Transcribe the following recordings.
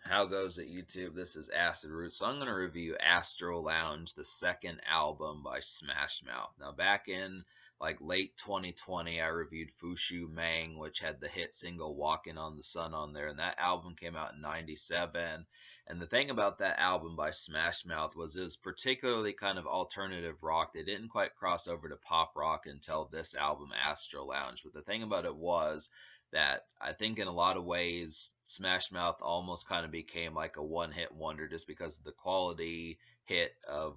How goes it, YouTube? This is Acid Root. So I'm going to review Astro Lounge, the second album by Smash Mouth. Now, back in like late 2020, I reviewed Fushu Mang, which had the hit single Walking on the Sun on there, and that album came out in 97. And the thing about that album by Smash Mouth was it was particularly kind of alternative rock. They didn't quite cross over to pop rock until this album, Astro Lounge. But the thing about it was that I think in a lot of ways Smash Mouth almost kind of became like a one hit wonder just because of the quality hit of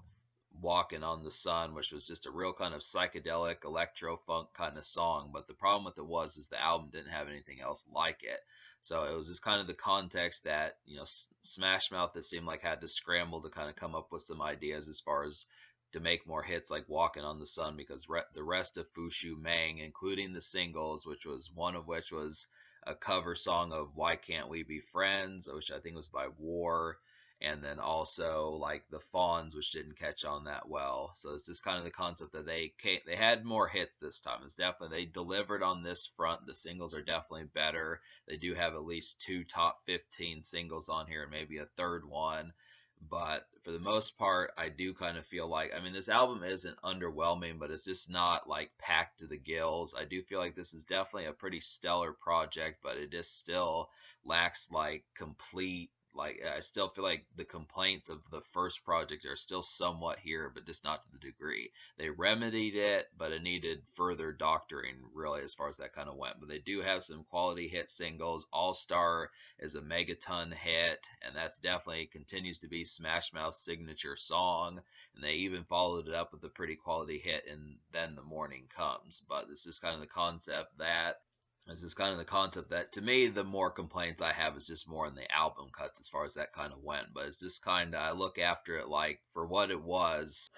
Walking on the Sun, which was just a real kind of psychedelic electro funk kind of song. But the problem with it was is the album didn't have anything else like it. So it was just kind of the context that, Smash Mouth that seemed like had to scramble to kind of come up with some ideas as far as to make more hits like Walking on the Sun, because the rest of Fushu Mang, including the singles, which was one of which was a cover song of Why Can't We Be Friends, which I think was by War, and then also like the Fawns, which didn't catch on that well. So it's just kind of the concept that they had more hits this time. It's definitely they delivered on this front. The singles are definitely better. They do have at least two top 15 singles on here and maybe a third one. But for the most part, I do kind of feel like, I mean, this album isn't underwhelming, but it's just not like packed to the gills. I do feel like this is definitely a pretty stellar project, but it just still lacks like complete. Like, I still feel like the complaints of the first project are still somewhat here, but just not to the degree. They remedied it, but it needed further doctoring, really, as far as that kind of went. But they do have some quality hit singles. All Star is a megaton hit, and that's definitely continues to be Smash Mouth's signature song. And they even followed it up with a pretty quality hit in Then the Morning Comes. But this is kind of the concept that this is kind of the concept that, to me, the more complaints I have is just more in the album cuts as far as that kind of went. But it's just kind of, I look after it like for what it was,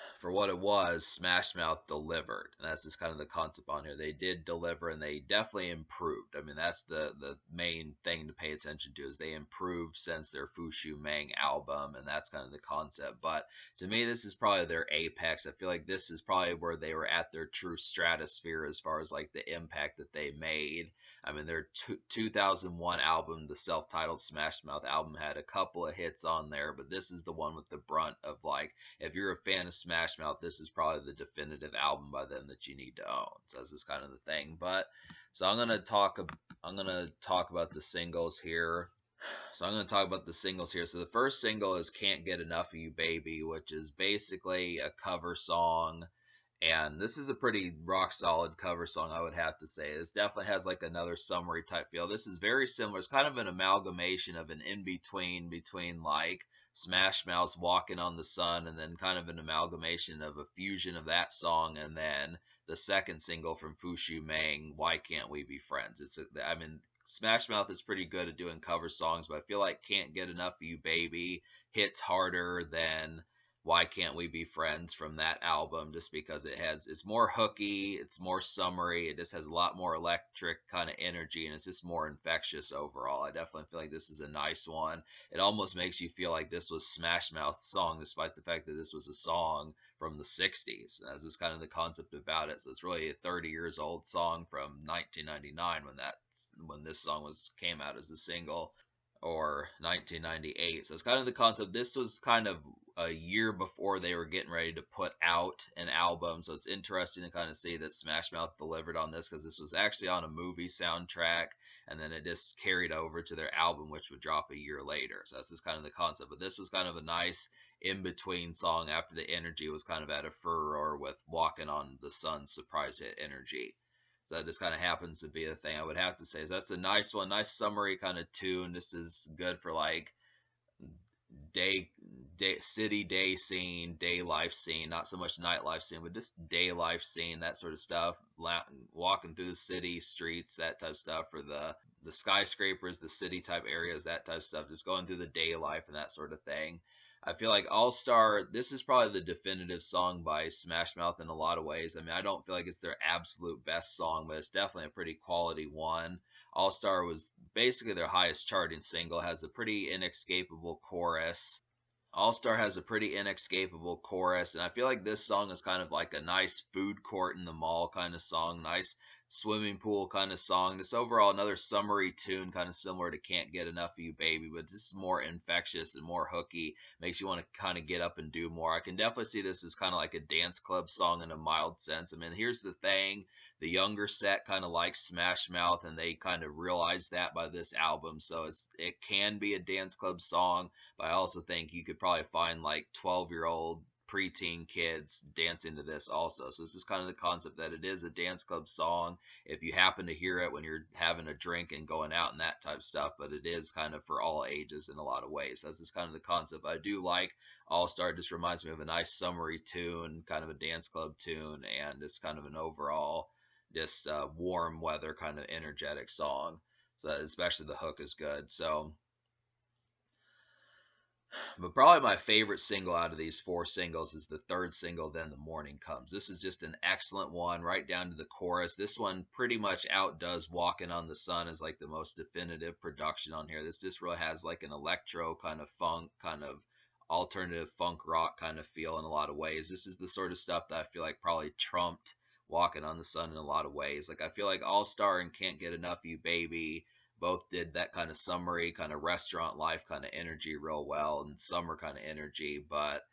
Smash Mouth delivered. And that's just kind of the concept on here. They did deliver and they definitely improved. I mean, that's the main thing to pay attention to is they improved since their Fushu Mang album, and that's kind of the concept. But to me, this is probably their apex. I feel like this is probably where they were at their true stratosphere as far as like the impact that they made. I mean, their 2001 album, the self-titled Smash Mouth album, had a couple of hits on there, but this is the one with the brunt of like, if you're a fan of Smash Mouth, this is probably the definitive album by them that you need to own. So this is kind of the thing. But so I'm gonna talk about the singles here. So I'm going to talk about the singles here. So the first single is Can't Get Enough of You Baby, which is basically a cover song. And this is a pretty rock solid cover song, I would have to say. This definitely has like another summary type feel. This is very similar. It's kind of an amalgamation of an in between like Smash Mouth's Walking on the Sun, and then kind of an amalgamation of a fusion of that song, and then the second single from Fushu Mang, Why Can't We Be Friends? I mean, Smash Mouth is pretty good at doing cover songs, but I feel like Can't Get Enough of You Baby hits harder than Why Can't We Be Friends from that album, just because it's more hooky, it's more summery, it just has a lot more electric kind of energy, and it's just more infectious overall. I definitely feel like this is a nice one. It almost makes you feel like this was Smash Mouth's song, despite the fact that this was a song from the 60s. That's just kind of the concept about it. So it's really a 30 years old song from 1999 when this song was came out as a single, or 1998. So it's kind of the concept. This was kind of a year before they were getting ready to put out an album. So it's interesting to kind of see that Smash Mouth delivered on this, because this was actually on a movie soundtrack, and then it just carried over to their album, which would drop a year later. So that's just kind of the concept. But this was kind of a nice in-between song after the energy was kind of at a furor with Walking on the Sun's surprise hit Energy. So that just kind of happens to be a thing I would have to say. So that's a nice one, nice summary kind of tune. This is good for like city day scene, day life scene, not so much nightlife scene, but just day life scene, that sort of stuff. Walking through the city streets, that type of stuff, or the skyscrapers, the city type areas, that type of stuff. Just going through the day life and that sort of thing. I feel like All Star, this is probably the definitive song by Smash Mouth in a lot of ways. I mean, I don't feel like it's their absolute best song, but it's definitely a pretty quality one. All Star was basically their highest charting single, has a pretty inescapable chorus. All Star has a pretty inescapable chorus, and I feel like this song is kind of like a nice food court in the mall kind of song. Nice swimming pool kind of song. Just overall another summery tune, kind of similar to Can't Get Enough of You Baby, but just more infectious and more hooky. Makes you want to kind of get up and do more. I can definitely see this as kind of like a dance club song in a mild sense. I mean, here's the thing. The younger set kind of likes Smash Mouth, and they kind of realize that by this album. So it can be a dance club song, but I also think you could probably find like 12-year-old preteen kids dancing to this also. So this is kind of the concept that it is a dance club song if you happen to hear it when you're having a drink and going out and that type of stuff, but it is kind of for all ages in a lot of ways. That's just kind of the concept. I do like All Star. Just reminds me of a nice summery tune, kind of a dance club tune, and just kind of an overall just warm weather kind of energetic song. So especially the hook is good. So but probably my favorite single out of these four singles is the third single, Then the Morning Comes. This is just an excellent one, right down to the chorus. This one pretty much outdoes Walking on the Sun as like the most definitive production on here. This just really has like an electro kind of funk, kind of alternative funk rock kind of feel in a lot of ways. This is the sort of stuff that I feel like probably trumped Walking on the Sun in a lot of ways. Like I feel like All Star and Can't Get Enough of You Baby both did that kind of summery, kind of restaurant life kind of energy real well, and summer kind of energy. But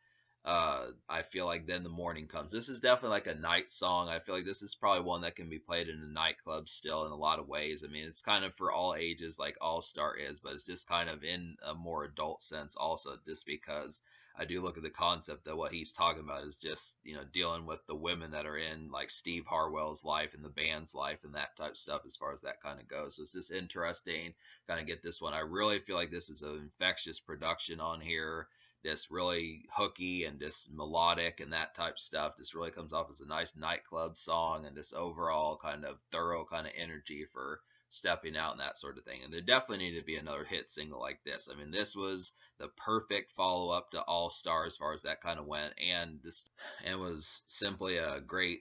I feel like Then the Morning Comes. This is definitely like a night song. I feel like this is probably one that can be played in a nightclub still in a lot of ways. I mean, it's kind of for all ages, like All Star is, but it's just kind of in a more adult sense also, just because I do look at the concept that what he's talking about is just, dealing with the women that are in like Steve Harwell's life and the band's life and that type of stuff as far as that kind of goes. So it's just interesting kind of get this one. I really feel like this is an infectious production on here. Just really hooky and just melodic and that type of stuff. This really comes off as a nice nightclub song and just overall kind of thorough kind of energy for stepping out and that sort of thing. And there definitely needed to be another hit single like this. I mean, this was the perfect follow up to All Star as far as that kind of went, and this and was simply a great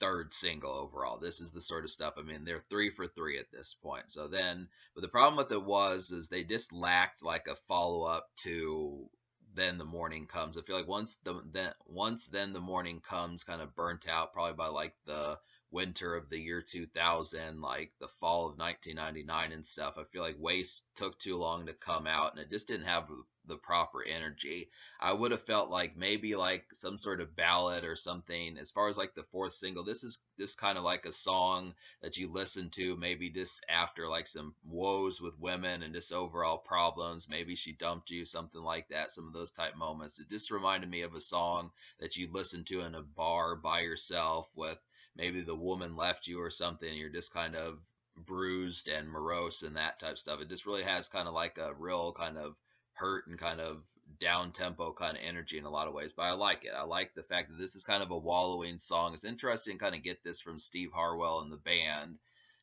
third single overall. This is the sort of stuff. I mean, they're 3 for 3 at this point. So then, but the problem with it is they just lacked like a follow up to Then the Morning Comes. I feel like once Then the Morning Comes kind of burnt out probably by like the winter of the year 2000, like the fall of 1999 and stuff. I feel like Waste took too long to come out and it just didn't have the proper energy. I would have felt like maybe like some sort of ballad or something. As far as like the fourth single, this is kind of like a song that you listen to maybe just after like some woes with women and just overall problems. Maybe she dumped you, something like that. Some of those type moments. It just reminded me of a song that you listen to in a bar by yourself with maybe the woman left you or something, and you're just kind of bruised and morose and that type of stuff. It just really has kind of like a real kind of hurt and kind of down tempo kind of energy in a lot of ways. But I like it. I like the fact that this is kind of a wallowing song. It's interesting to kind of get this from Steve Harwell and the band,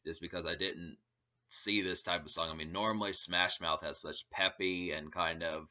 just because I didn't see this type of song. I mean, normally Smash Mouth has such peppy and kind of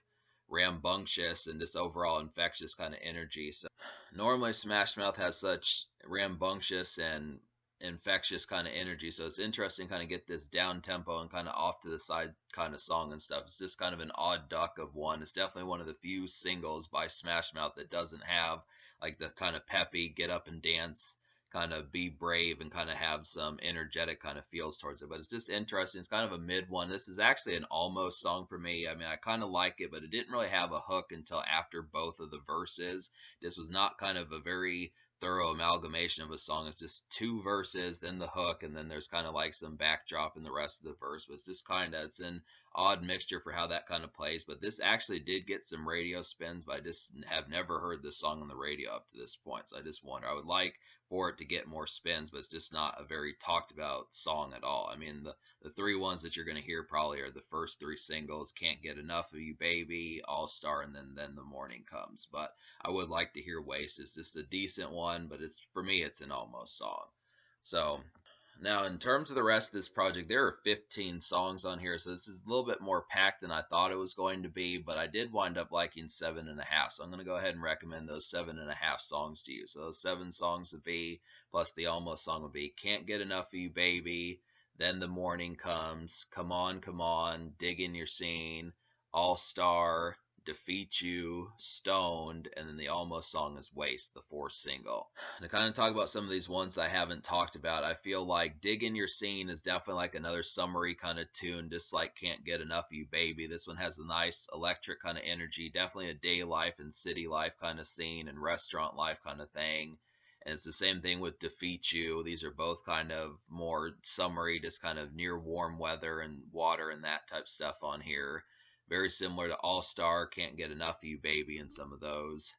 rambunctious and just overall infectious kind of energy. So normally Smash Mouth has such rambunctious and infectious kind of energy. So it's interesting kind of get this down tempo and kind of off to the side kind of song and stuff. It's just kind of an odd duck of one. It's definitely one of the few singles by Smash Mouth that doesn't have like the kind of peppy get up and dance, kind of be brave and kind of have some energetic kind of feels towards it. But it's just interesting. It's kind of a mid one. This is actually an almost song for me. I mean, I kind of like it, but it didn't really have a hook until after both of the verses. This was not kind of a very thorough amalgamation of a song. It's just two verses, then the hook, and then there's kind of like some backdrop in the rest of the verse. But it's just kind of, it's an odd mixture for how that kind of plays. But this actually did get some radio spins, but I just have never heard this song on the radio up to this point. So I just wonder, I would like for it to get more spins, but it's just not a very talked about song at all. I mean, the three ones that you're going to hear probably are the first three singles, Can't Get Enough of You Baby, All Star, and then The Morning Comes. But I would like to hear Waste. It's just a decent one, but it's, for me, it's an almost song. So now, in terms of the rest of this project, there are 15 songs on here, so this is a little bit more packed than I thought it was going to be, but I did wind up liking 7.5, so I'm going to go ahead and recommend those 7.5 songs to you. So those 7 songs would be, plus the almost song would be Can't Get Enough of You Baby, Then the Morning Comes, Come On, Dig in Your Scene, All Star, Defeat You, Stoned, and then the almost song is Waste, the fourth single. To kind of talk about some of these ones that I haven't talked about, I feel like Digging Your Scene is definitely like another summery kind of tune, just like Can't Get Enough of You Baby. This one has a nice electric kind of energy, definitely a day life and city life kind of scene and restaurant life kind of thing. And it's the same thing with Defeat You. These are both kind of more summery, just kind of near warm weather and water and that type stuff on here. Very similar to All Star, Can't Get Enough of You Baby, and some of those.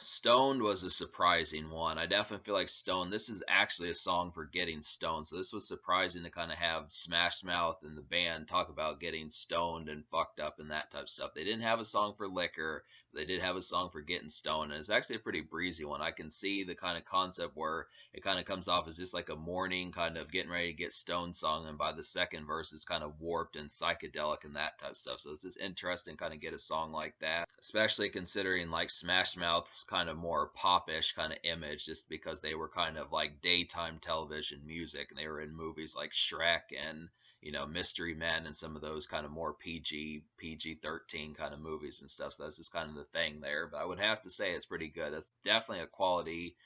Stoned was a surprising one. I definitely feel like Stoned, this is actually a song for getting stoned. So this was surprising to kind of have Smash Mouth and the band talk about getting stoned and fucked up and that type of stuff. They didn't have a song for liquor, but they did have a song for getting stoned. And it's actually a pretty breezy one. I can see the kind of concept where it kind of comes off as just like a morning kind of getting ready to get stoned song. And by the second verse, it's kind of warped and psychedelic and that type of stuff. So it's just interesting kind of get a song like that, especially considering like Smash Mouth's kind of more popish kind of image, just because they were kind of like daytime television music and they were in movies like Shrek and Mystery Men and some of those kind of more PG-13 kind of movies and stuff. So that's just kind of the thing there. But I would have to say it's pretty good. That's definitely a quality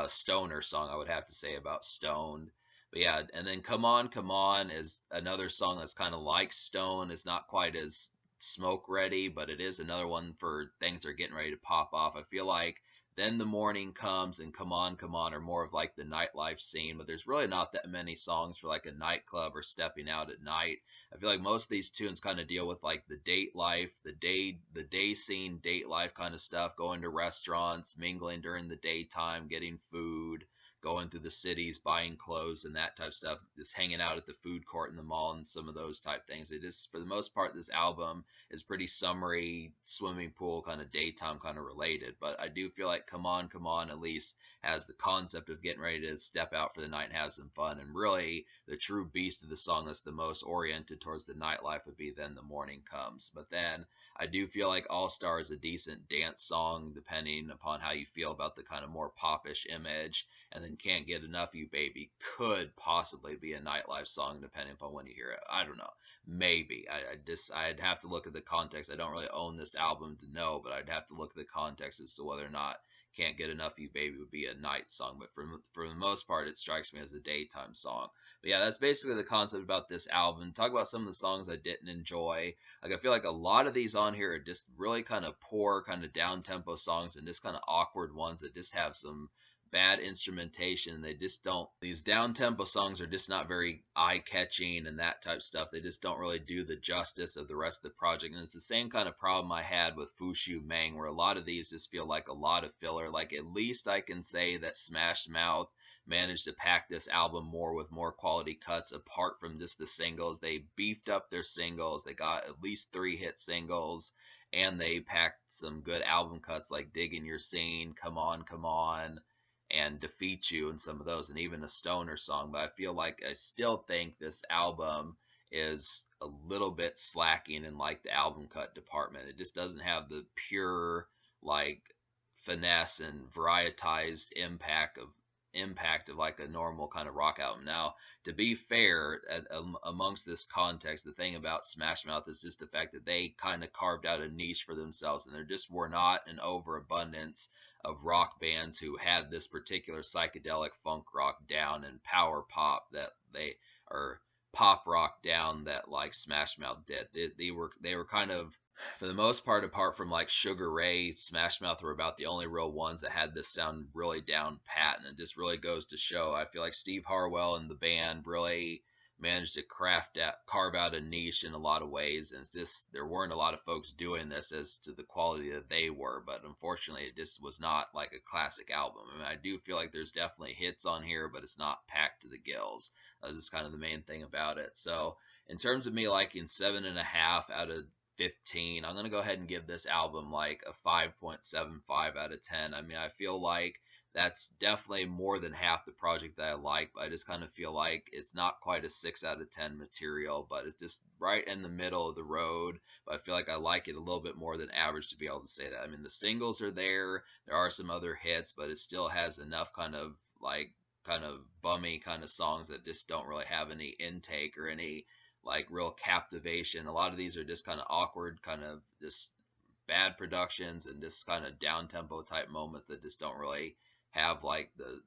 stoner song, I would have to say, about Stoned. But yeah, and then Come On, Come On is another song that's kind of like Stone. It's not quite as smoke ready, but it is another one for things that are getting ready to pop off. I feel like Then the Morning Comes and Come On, Come On are more of like the nightlife scene, but there's really not that many songs for like a nightclub or stepping out at night. I feel like most of these tunes kind of deal with like the date life, the day scene, date life kind of stuff, going to restaurants, mingling during the daytime, getting food, going through the cities, buying clothes and that type of stuff, just hanging out at the food court in the mall and some of those type things. It is, for the most part, this album is pretty summery, swimming pool kind of daytime kind of related. But I do feel like Come On, Come On at least has the concept of getting ready to step out for the night and have some fun. And really, the true beast of the song that's the most oriented towards the nightlife would be Then the Morning Comes. But then I do feel like All Star is a decent dance song, depending upon how you feel about the kind of more popish image. And then Can't Get Enough of You Baby could possibly be a nightlife song, depending upon when you hear it. I don't know. Maybe. I'd have to look at the context. I don't really own this album to know, but I'd have to look at the context as to whether or not Can't Get Enough of You Baby would be a night song. But for the most part, it strikes me as a daytime song. But yeah, that's basically the concept about this album. Talk about some of the songs I didn't enjoy. Like, I feel like a lot of these on here are just really kind of poor, kind of down-tempo songs and just kind of awkward ones that just have some bad instrumentation. They just don't, these down tempo songs are just not very eye catching and that type of stuff. They just don't really do the justice of the rest of the project. And it's the same kind of problem I had with Fushu Meng, where a lot of these just feel like a lot of filler. Like, at least I can say that Smash Mouth managed to pack this album more with more quality cuts apart from just the singles. They beefed up their singles. They got at least 3 hit singles, and they packed some good album cuts like Digging Your Scene, Come On, Come On, and Defeat You, and some of those, and even a stoner song. But I feel like I still think this album is a little bit slacking in like the album cut department. It just doesn't have the pure like finesse and varietized impact of like a normal kind of rock album. Now, to be fair, amongst this context, the thing about Smash Mouth is just the fact that they kind of carved out a niche for themselves, and there just were not an overabundance of rock bands who had this particular psychedelic funk rock down and power pop that they, or pop rock down that like Smash Mouth did. They were kind of, for the most part, apart from like Sugar Ray, Smash Mouth were about the only real ones that had this sound really down pat, and it just really goes to show. I feel like Steve Harwell and the band really managed to carve out a niche in a lot of ways, and it's just, there weren't a lot of folks doing this as to the quality that they were, but unfortunately it just was not like a classic album. I mean, I do feel like there's definitely hits on here, but it's not packed to the gills. That's just kind of the main thing about it. So in terms of me liking 7.5 out of 15, I'm going to go ahead and give this album like a 5.75 out of 10. I mean, I feel like that's definitely more than half the project that I like, but I just kind of feel like it's not quite a 6 out of 10 material, but it's just right in the middle of the road. But I feel like I like it a little bit more than average to be able to say that. I mean, the singles are there are some other hits, but it still has enough kind of bummy kind of songs that just don't really have any intake or any like real captivation. A lot of these are just kind of awkward, kind of just bad productions and just kind of down tempo type moments that just don't really have like the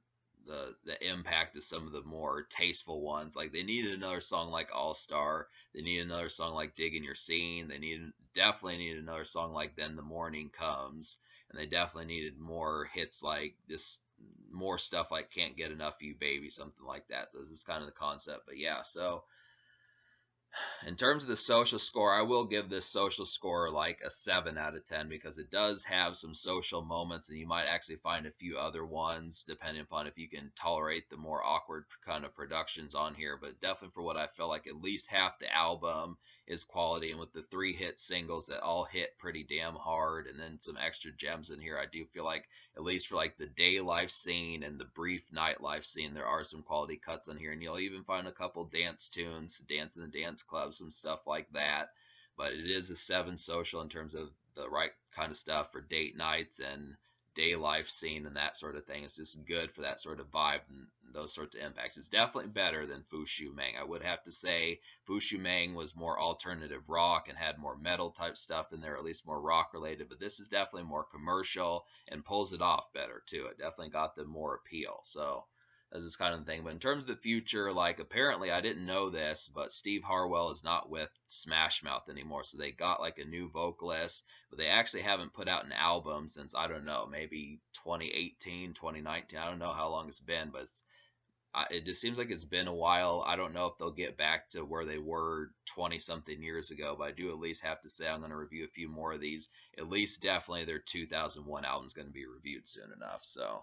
impact of some of the more tasteful ones. Like they needed another song like All Star. They need another song like Digging Your Scene. They definitely need another song like Then the Morning Comes. And they definitely needed more hits like this, more stuff like Can't Get Enough of You Baby, something like that. So this is kind of the concept. But yeah, so in terms of the social score, I will give this social score like a 7 out of 10 because it does have some social moments, and you might actually find a few other ones depending upon if you can tolerate the more awkward kind of productions on here. But definitely for what I feel like, at least half the album is quality, and with the 3 hit singles that all hit pretty damn hard, and then some extra gems in here, I do feel like at least for like the day life scene and the brief nightlife scene, there are some quality cuts on here, and you'll even find a couple dance tunes, Dance in the Dance Club, some stuff like that. But it is a 7 social in terms of the right kind of stuff for date nights and day life scene and that sort of thing. It's just good for that sort of vibe and those sorts of impacts. It's definitely better than Fushu Mang. I would have to say Fushu Mang was more alternative rock and had more metal type stuff in there, at least more rock related. But this is definitely more commercial and pulls it off better too. It definitely got the more appeal. So that's this kind of thing. But in terms of the future, like apparently I didn't know this, but Steve Harwell is not with Smash Mouth anymore. So they got like a new vocalist, but they actually haven't put out an album since, I don't know, maybe 2018, 2019. I don't know how long it's been, but it just seems like it's been a while. I don't know if they'll get back to where they were 20 something years ago, but I do at least have to say I'm going to review a few more of these. At least definitely their 2001 album is going to be reviewed soon enough. So